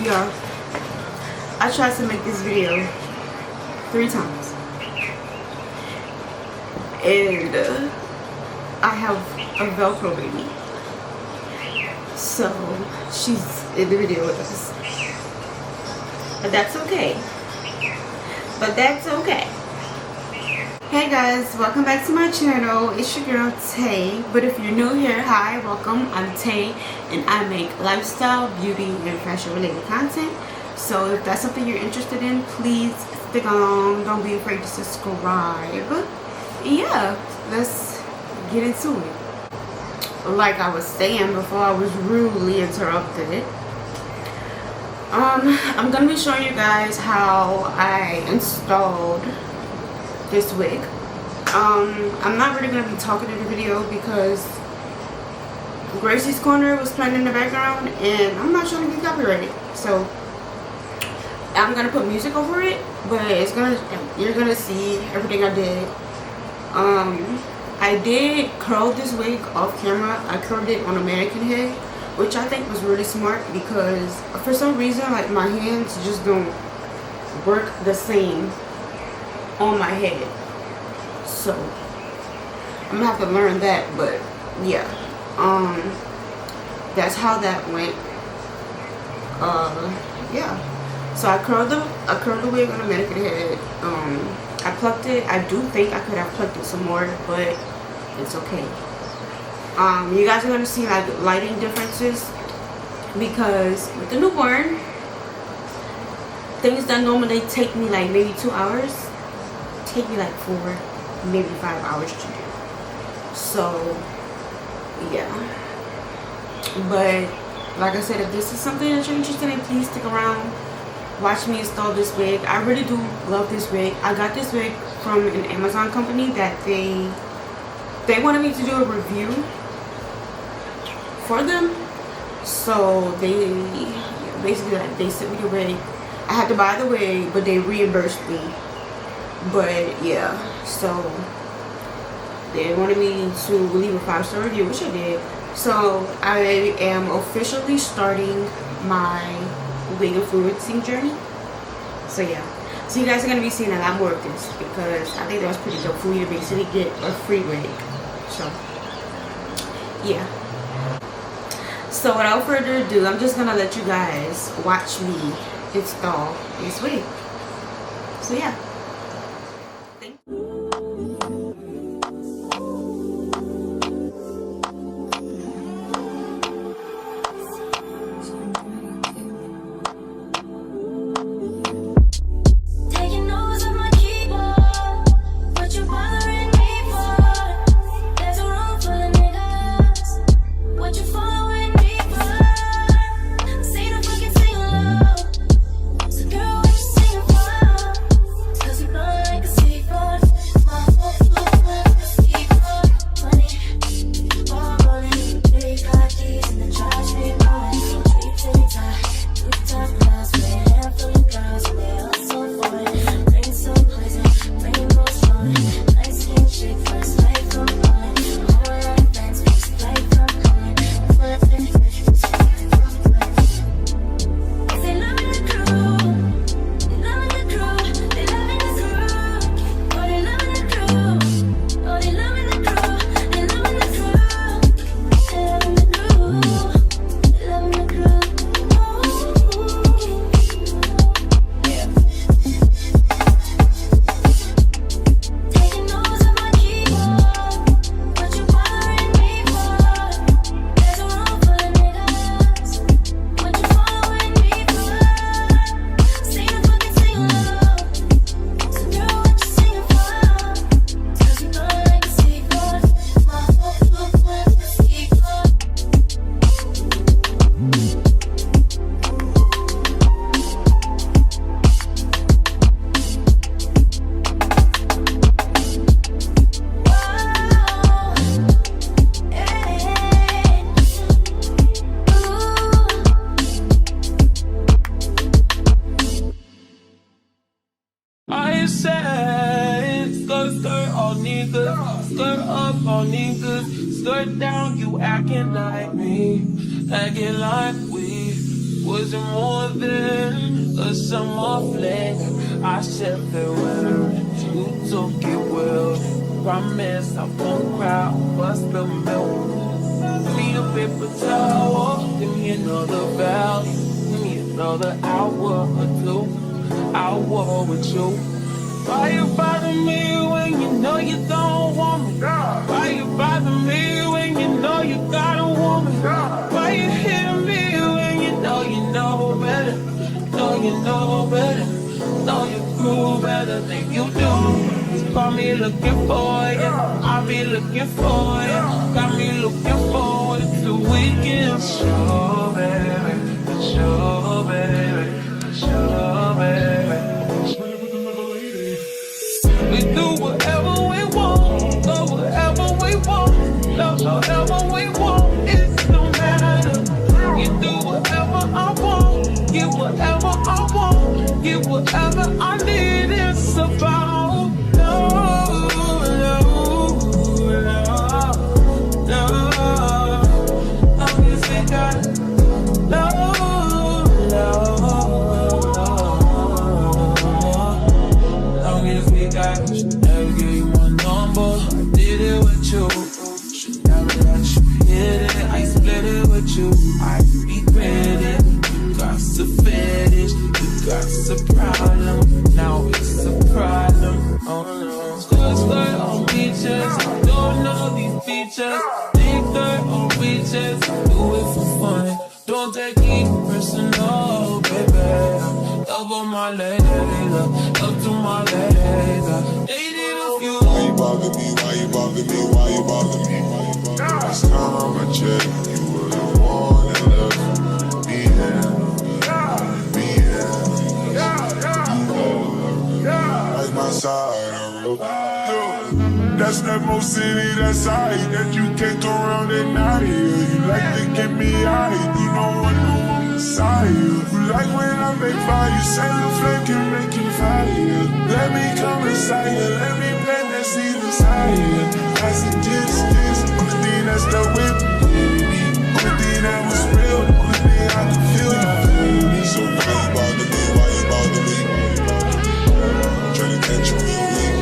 y'all, I tried to make this video 3 times, and I have a Velcro baby, so she's in the video with us, but that's okay. Hey guys, welcome back to my channel. It's your girl Tay, but if you're new here, hi, welcome. I'm Tay and I make lifestyle, beauty, and fashion related content. So if that's something you're interested in, please stick along. Don't be afraid to subscribe. Yeah, let's get into it. Like I was saying before I was rudely interrupted, I'm gonna be showing you guys how I installed this wig. I'm not really gonna be talking in the video because Gracie's Corner was playing in the background and I'm not trying to get copyrighted, so I'm gonna put music over it, but you're gonna see everything I did. I did curl this wig off camera. I curled it on a mannequin head, which I think was really smart because for some reason, like, my hands just don't work the same on my head. So I'm gonna have to learn that, but yeah, that's how that went. Yeah. So I curled the wig on a mannequin head. I plucked it. I do think I could have plucked it some more, but it's okay. You guys are gonna see like lighting differences because with the newborn, things that normally take me like maybe 2 hours take me like 4, maybe 5 hours to do. So yeah, but like I said, if this is something that you're interested in, please stick around. Watch me install this wig. I really do love this wig. I got this wig from an Amazon company that they wanted me to do a review for them. So they basically, like, they sent me the wig. I had to buy the wig, but they reimbursed me. But yeah, so they wanted me to leave a 5-star review, which I did. So I am officially starting my wig influencing journey. So yeah, so you guys are gonna be seeing a lot more of this because I think that was pretty dope for me to basically get a free wig. So yeah. So without further ado, I'm just gonna let you guys watch me install this wig. So yeah. Skirt up on niggas, skirt down, you acting like me, acting like we Was it more than a summer fling? I said farewell, you took it well. Promise I won't cry, bust the milk. Give me a paper towel, give me another value. Give me another hour or two. I'll war with you. Why you bother me when you know you don't want me? Why you bother me when you know you got a woman? Why you hit me when you know better? Know you know better. Know you grew better than you do. Call me looking for you, I'll be looking for you. Got me looking forward to weekend. Sure, baby, sure, baby, sure, baby. We do whatever we want, go wherever we want, love however we want. It don't matter. You do whatever I want, get whatever I want, get whatever I need. It's about love, love, love, love. Long as we got love, love, long as we got. Should never give you my number. I did it with you. Should never let you hit it. I split it with you. I regret it. You got a fetish. You got a problem. Now it's a problem. Oh no. Skirt on beaches. Don't know these features. Think dirt on beaches. Do it for fun. Don't take it personal, baby. Love on my lady, love to my lady. Dated a few. Why you bother me? Why you bother me? Why you bother me? Last time I checked, you were the one that loved me. Me like my side, that's that most city, that side that you can't go around at night. You like to get me high, you know I know I'm Messiah. You like when I make fire, you say the flame can make you fire. Let me come inside you, let me plant that seed inside you. I said this, only thing that's the whip, only thing that was real, only thing I can feel you. So why you bother me, why you bother me? Tryna catch you real weak.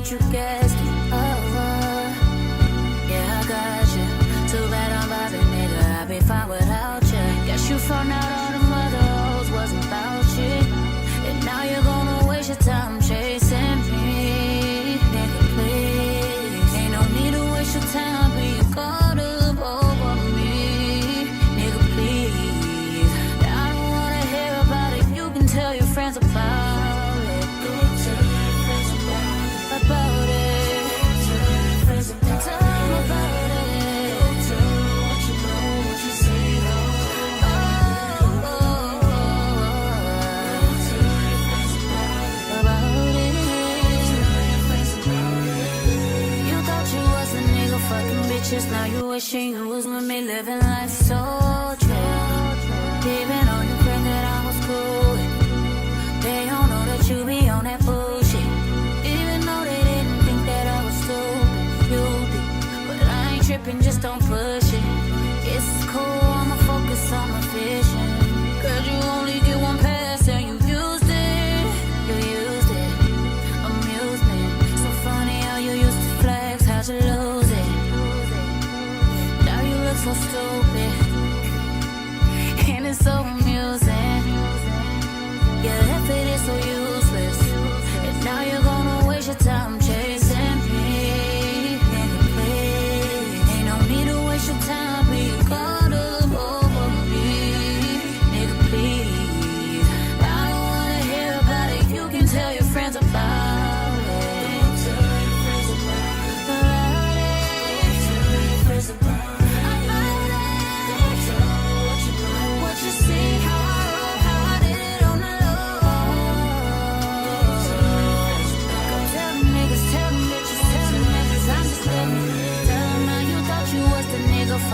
You guessed it, yeah, I got you. Too bad I'm vibing, nigga, I'd be fine without you. Guess you found out all the mother hoes wasn't about you. And now you're gonna waste your time chasing me. Nigga, please, ain't no need to waste your time being caught up over me. Nigga, please, I don't wanna hear about it, you can tell your friends about it. About it. Tell them about it. What you know, what you say, about it. You thought you was a nigga fucking bitches, now you wishing you was with me, living life so true. Even on your friend that I was cool with, they don't know that you be on that bullshit. Tripping, just don't push it. It's cool, I'ma focus on my vision. Cause you only get one pass and you used it. You used it, amusement. So funny how you used to flex, how'd you lose it? Now you look so stupid, and it's so amusing.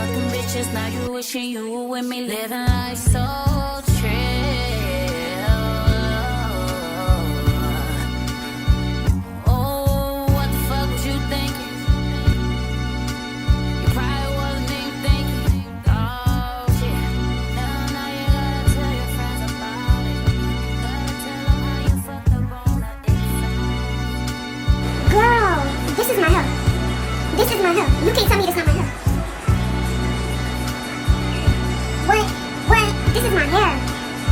fucking bitches, now you wishing you were with me, living life so trill. Oh, what the fuck was you thinking? You probably wasn't even thinking. Oh shit. Now you gotta tell your friends about it. Gotta tell them how you fucked up on the inside. Girl, this is my hair. This is my hair. You can't tell me this not my hair. What? This is my hair.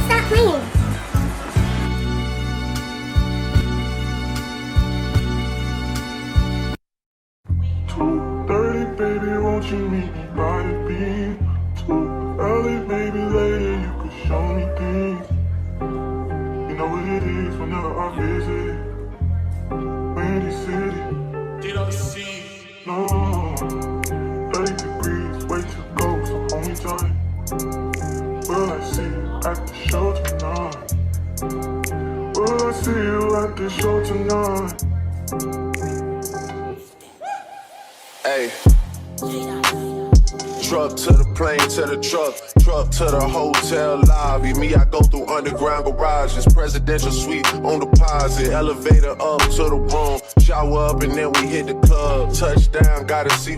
Stop playing. Baby, won't you meet me by the beach? Too early, baby, later you could show me things. You know what it is whenever I visit Windy City. No, 30 degrees, way to go, so hold me tight. Will I see you at the show tonight? Will I see you at the show tonight? Hey. Truck to the plane, to the truck to the hotel lobby. Me, I go through underground garages, presidential suite on deposit, elevator up to the room, shower up and then we hit the club. Touchdown, gotta see